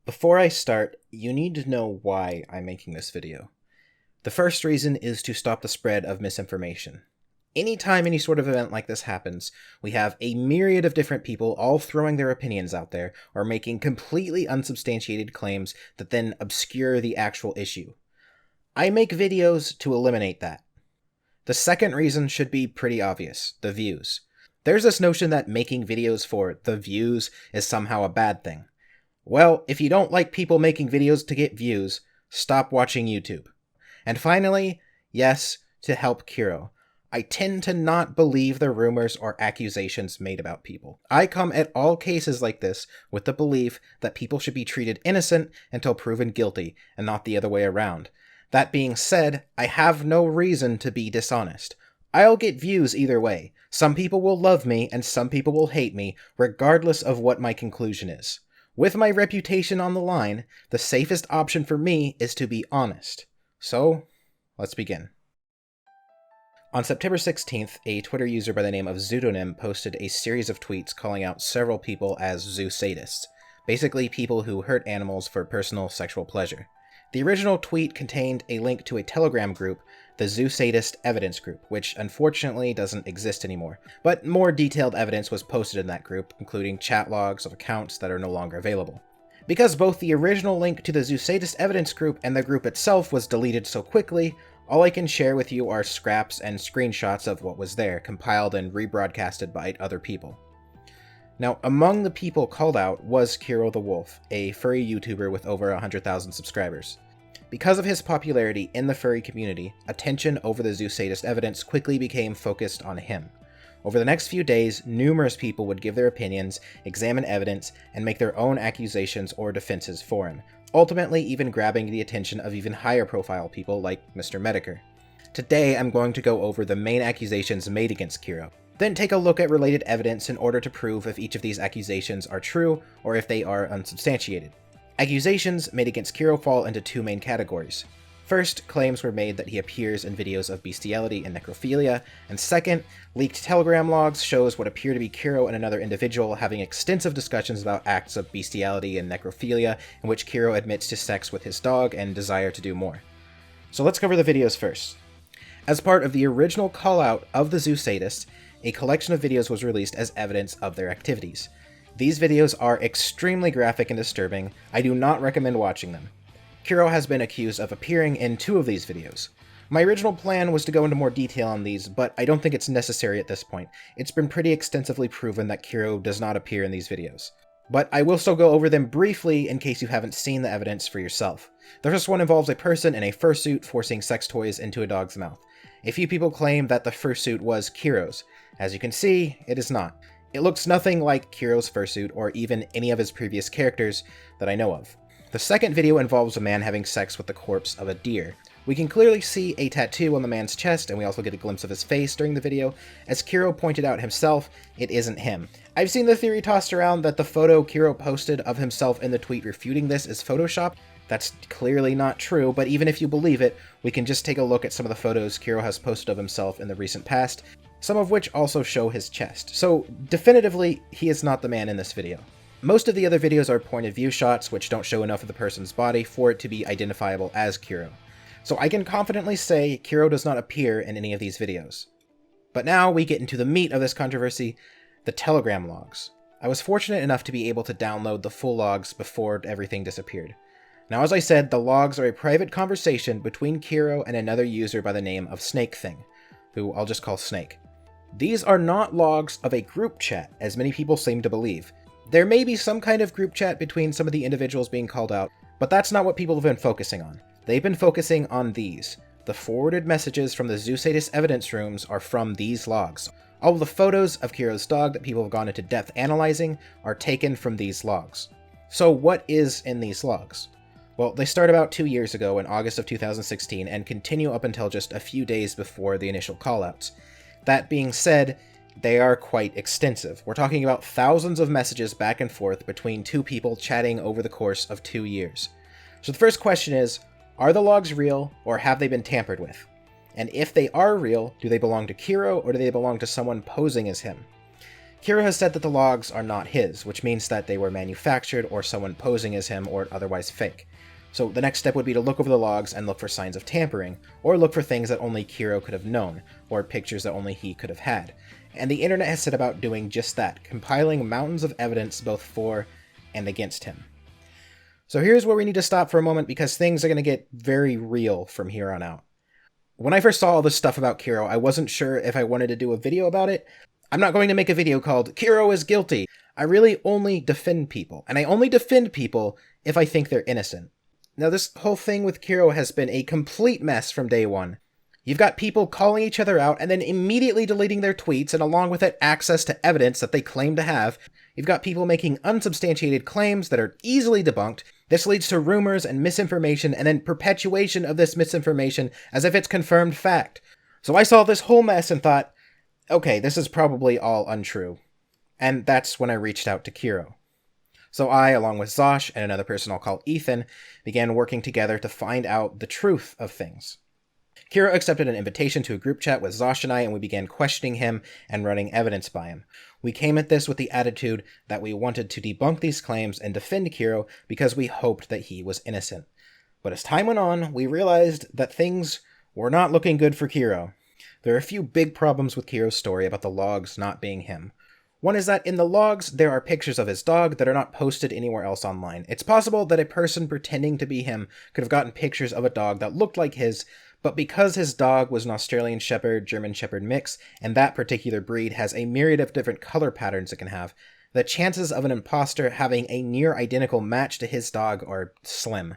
Before I start, you need to know why I'm making this video. The first reason is to stop the spread of misinformation. Anytime any sort of event like this happens, we have a myriad of different people all throwing their opinions out there or making completely unsubstantiated claims that then obscure the actual issue. I make videos to eliminate that. The second reason should be pretty obvious: the views. There's this notion that making videos for the views is somehow a bad thing. Well, if you don't like people making videos to get views, stop watching YouTube. And finally, yes, to help Kero. I tend to not believe the rumors or accusations made about people. I come at all cases like this with the belief that people should be treated innocent until proven guilty, and not the other way around. That being said, I have no reason to be dishonest. I'll get views either way. Some people will love me, and some people will hate me, regardless of what my conclusion is. With my reputation on the line, the safest option for me is to be honest. So, let's begin. On September 16th, a Twitter user by the name of Pseudonym posted a series of tweets calling out several people as zoo sadists, basically people who hurt animals for personal sexual pleasure. The original tweet contained a link to a Telegram group, the Zoo Sadist Evidence Group, which unfortunately doesn't exist anymore, but more detailed evidence was posted in that group, including chat logs of accounts that are no longer available. Because both the original link to the Zoo Sadist Evidence Group and the group itself was deleted so quickly, all I can share with you are scraps and screenshots of what was there, compiled and rebroadcasted by other people. Now, among the people called out was Kero the Wolf, a furry YouTuber with over 100,000 subscribers. Because of his popularity in the furry community, attention over the zoo sadist evidence quickly became focused on him. Over the next few days, numerous people would give their opinions, examine evidence, and make their own accusations or defenses for him, ultimately even grabbing the attention of even higher profile people like Mr. Mediker. Today, I'm going to go over the main accusations made against Kero, then take a look at related evidence in order to prove if each of these accusations are true or if they are unsubstantiated. Accusations made against Kero fall into two main categories. First, claims were made that he appears in videos of bestiality and necrophilia, and second, leaked Telegram logs shows what appear to be Kero and another individual having extensive discussions about acts of bestiality and necrophilia in which Kero admits to sex with his dog and desire to do more. So let's cover the videos first. As part of the original call-out of the zoo sadists, a collection of videos was released as evidence of their activities. These videos are extremely graphic and disturbing. I do not recommend watching them. Kero has been accused of appearing in two of these videos. My original plan was to go into more detail on these, but I don't think it's necessary at this point. It's been pretty extensively proven that Kero does not appear in these videos. But I will still go over them briefly in case you haven't seen the evidence for yourself. The first one involves a person in a fursuit forcing sex toys into a dog's mouth. A few people claim that the fursuit was Kero's. As you can see, it is not. It looks nothing like Kero's fursuit or even any of his previous characters that I know of. The second video involves a man having sex with the corpse of a deer. We can clearly see a tattoo on the man's chest, and we also get a glimpse of his face during the video. As Kero pointed out himself, it isn't him. I've seen the theory tossed around that the photo Kero posted of himself in the tweet refuting this is Photoshop. That's clearly not true, but even if you believe it, we can just take a look at some of the photos Kero has posted of himself in the recent past, some of which also show his chest. So definitively, he is not the man in this video. Most of the other videos are point of view shots which don't show enough of the person's body for it to be identifiable as Kero. So I can confidently say Kero does not appear in any of these videos. But now we get into the meat of this controversy, the Telegram logs. I was fortunate enough to be able to download the full logs before everything disappeared. Now, as I said, the logs are a private conversation between Kero and another user by the name of Snake Thing, who I'll just call Snake. These are not logs of a group chat, as many people seem to believe. There may be some kind of group chat between some of the individuals being called out, but that's not what people have been focusing on. They've been focusing on these. The forwarded messages from the zoo sadist evidence rooms are from these logs. All of the photos of Kero's dog that people have gone into depth analyzing are taken from these logs. So what is in these logs? Well, they start about 2 years ago in August of 2016 and continue up until just a few days before the initial callouts. That being said, they are quite extensive. We're talking about thousands of messages back and forth between two people chatting over the course of 2 years. So the first question is, are the logs real or have they been tampered with? And if they are real, do they belong to Kero or do they belong to someone posing as him? Kero has said that the logs are not his, which means that they were manufactured or someone posing as him or otherwise fake. So the next step would be to look over the logs and look for signs of tampering, or look for things that only Kero could have known, or pictures that only he could have had. And the internet has set about doing just that, compiling mountains of evidence both for and against him. So here's where we need to stop for a moment because things are going to get very real from here on out. When I first saw all this stuff about Kero, I wasn't sure if I wanted to do a video about it. I'm not going to make a video called Kero is guilty. I really only defend people, and I only defend people if I think they're innocent. Now this whole thing with Kero has been a complete mess from day one. You've got people calling each other out and then immediately deleting their tweets, and along with it, access to evidence that they claim to have. You've got people making unsubstantiated claims that are easily debunked. This leads to rumors and misinformation, and then perpetuation of this misinformation as if it's confirmed fact. So I saw this whole mess and thought, okay, this is probably all untrue. And that's when I reached out to Kero. So I, along with Zosh and another person I'll call Ethan, began working together to find out the truth of things. Kero accepted an invitation to a group chat with Zosh and I, and we began questioning him and running evidence by him. We came at this with the attitude that we wanted to debunk these claims and defend Kero because we hoped that he was innocent. But as time went on, we realized that things were not looking good for Kero. There are a few big problems with Kero's story about the logs not being him. One is that in the logs, there are pictures of his dog that are not posted anywhere else online. It's possible that a person pretending to be him could have gotten pictures of a dog that looked like his, but because his dog was an Australian Shepherd, German Shepherd mix, and that particular breed has a myriad of different color patterns it can have, the chances of an imposter having a near-identical match to his dog are slim.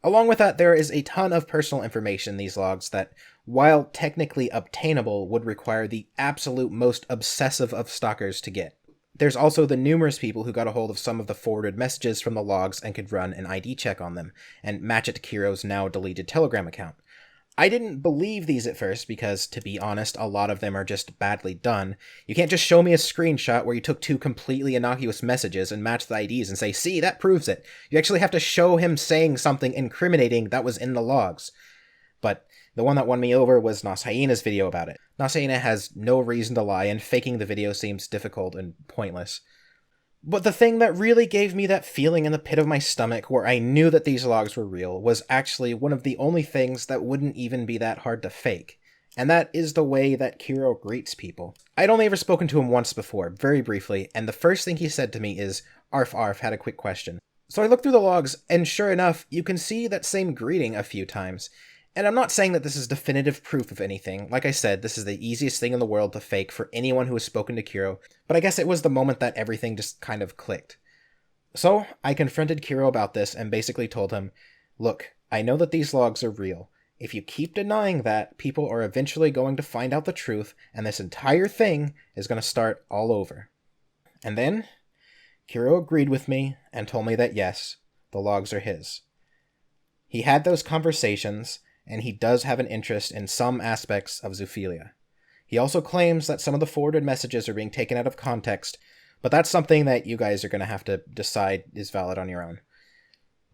Along with that, there is a ton of personal information in these logs that, while technically obtainable, would require the absolute most obsessive of stalkers to get. There's also the numerous people who got a hold of some of the forwarded messages from the logs and could run an ID check on them, and match it to Kero's now deleted Telegram account. I didn't believe these at first because, to be honest, a lot of them are just badly done. You can't just show me a screenshot where you took two completely innocuous messages and matched the IDs and say, see, that proves it. You actually have to show him saying something incriminating that was in the logs. But the one that won me over was Nashaina's video about it. Nashaina has no reason to lie, and faking the video seems difficult and pointless. But the thing that really gave me that feeling in the pit of my stomach where I knew that these logs were real was actually one of the only things that wouldn't even be that hard to fake. And that is the way that Kero greets people. I'd only ever spoken to him once before, very briefly, and the first thing he said to me is, "Arf Arf, had a quick question." So I looked through the logs, and sure enough, you can see that same greeting a few times. And I'm not saying that this is definitive proof of anything. Like I said, this is the easiest thing in the world to fake for anyone who has spoken to Kero, but I guess it was the moment that everything just kind of clicked. So I confronted Kero about this and basically told him, look, I know that these logs are real. If you keep denying that, people are eventually going to find out the truth, and this entire thing is going to start all over. And then Kero agreed with me and told me that yes, the logs are his. He had those conversations, and he does have an interest in some aspects of zoophilia. He also claims that some of the forwarded messages are being taken out of context, but that's something that you guys are going to have to decide is valid on your own.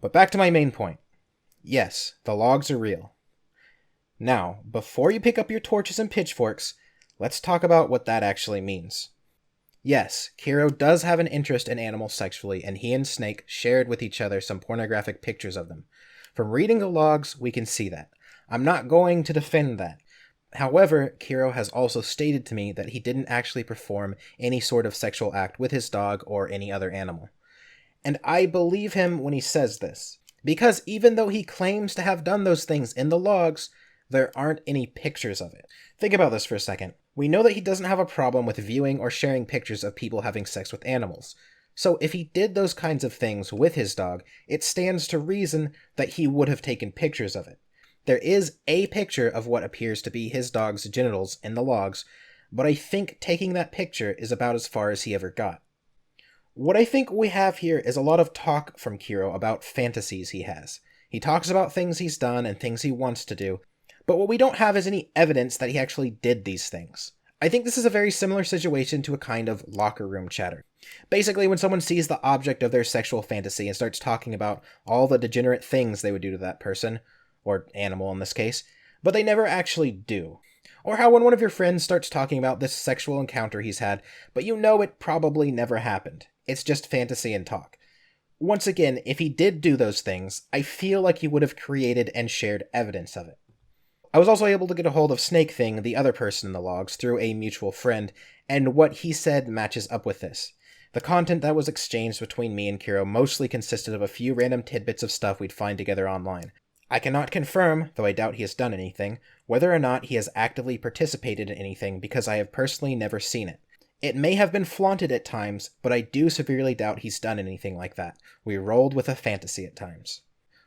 But back to my main point. Yes, the logs are real. Now, before you pick up your torches and pitchforks, let's talk about what that actually means. Yes, Kero does have an interest in animals sexually, and he and Snake shared with each other some pornographic pictures of them. From reading the logs, we can see that. I'm not going to defend that. However, Kero has also stated to me that he didn't actually perform any sort of sexual act with his dog or any other animal. And I believe him when he says this, because even though he claims to have done those things in the logs, there aren't any pictures of it. Think about this for a second. We know that he doesn't have a problem with viewing or sharing pictures of people having sex with animals. So if he did those kinds of things with his dog, it stands to reason that he would have taken pictures of it. There is a picture of what appears to be his dog's genitals in the logs, but I think taking that picture is about as far as he ever got. What I think we have here is a lot of talk from Kero about fantasies he has. He talks about things he's done and things he wants to do, but what we don't have is any evidence that he actually did these things. I think this is a very similar situation to a kind of locker room chatter. Basically, when someone sees the object of their sexual fantasy and starts talking about all the degenerate things they would do to that person, or animal in this case, but they never actually do. Or how when one of your friends starts talking about this sexual encounter he's had, but you know it probably never happened. It's just fantasy and talk. Once again, if he did do those things, I feel like he would have created and shared evidence of it. I was also able to get a hold of Snake Thing, the other person in the logs, through a mutual friend, and what he said matches up with this. The content that was exchanged between me and Kero mostly consisted of a few random tidbits of stuff we'd find together online. I cannot confirm, though I doubt he has done anything, whether or not he has actively participated in anything because I have personally never seen it. It may have been flaunted at times, but I do severely doubt he's done anything like that. We rolled with a fantasy at times.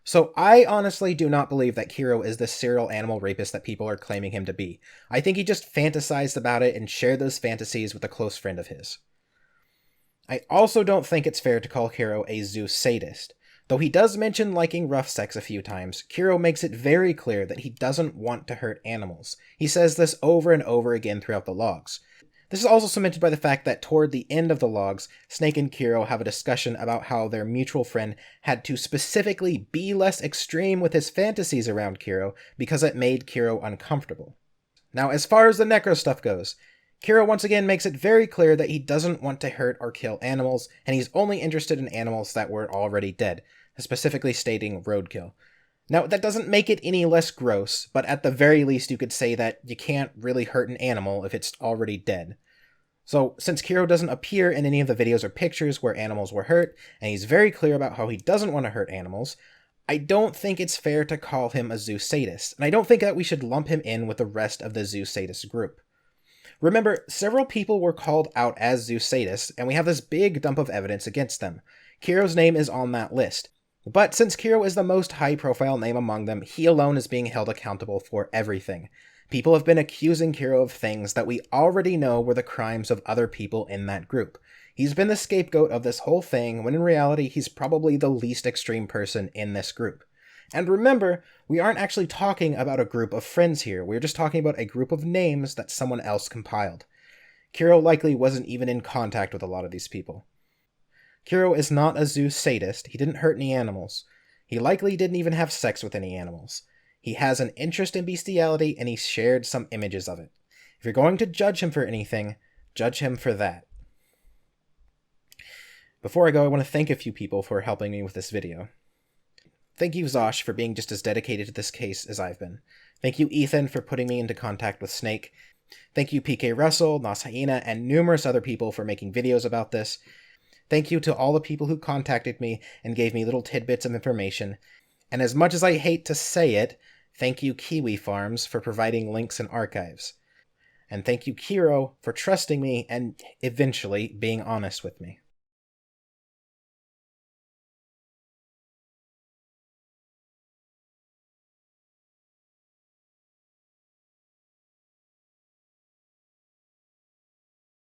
So I honestly do not believe that Kero is the serial animal rapist that people are claiming him to be. I think he just fantasized about it and shared those fantasies with a close friend of his. I also don't think it's fair to call Kero a zoo sadist. Though he does mention liking rough sex a few times, Kero makes it very clear that he doesn't want to hurt animals. He says this over and over again throughout the logs. This is also cemented by the fact that toward the end of the logs, Snake and Kero have a discussion about how their mutual friend had to specifically be less extreme with his fantasies around Kero because it made Kero uncomfortable. Now, as far as the necro stuff goes, Kero once again makes it very clear that he doesn't want to hurt or kill animals, and he's only interested in animals that were already dead, specifically stating roadkill. Now, that doesn't make it any less gross, but at the very least you could say that you can't really hurt an animal if it's already dead. So, since Kero doesn't appear in any of the videos or pictures where animals were hurt, and he's very clear about how he doesn't want to hurt animals, I don't think it's fair to call him a zoo sadist, and I don't think that we should lump him in with the rest of the zoo sadist group. Remember, several people were called out as zoo sadists, and we have this big dump of evidence against them. Kero's name is on that list. But since Kero is the most high-profile name among them, he alone is being held accountable for everything. People have been accusing Kero of things that we already know were the crimes of other people in that group. He's been the scapegoat of this whole thing, when in reality he's probably the least extreme person in this group. And remember, we aren't actually talking about a group of friends here, we're just talking about a group of names that someone else compiled. Kero likely wasn't even in contact with a lot of these people. Kero is not a zoo sadist, he didn't hurt any animals. He likely didn't even have sex with any animals. He has an interest in bestiality and he shared some images of it. If you're going to judge him for anything, judge him for that. Before I go, I want to thank a few people for helping me with this video. Thank you, Zosh, for being just as dedicated to this case as I've been. Thank you, Ethan, for putting me into contact with Snake. Thank you, PK Russell, Nas Hyena, and numerous other people for making videos about this. Thank you to all the people who contacted me and gave me little tidbits of information. And as much as I hate to say it, thank you, Kiwi Farms, for providing links and archives. And thank you, Kero, for trusting me and eventually being honest with me.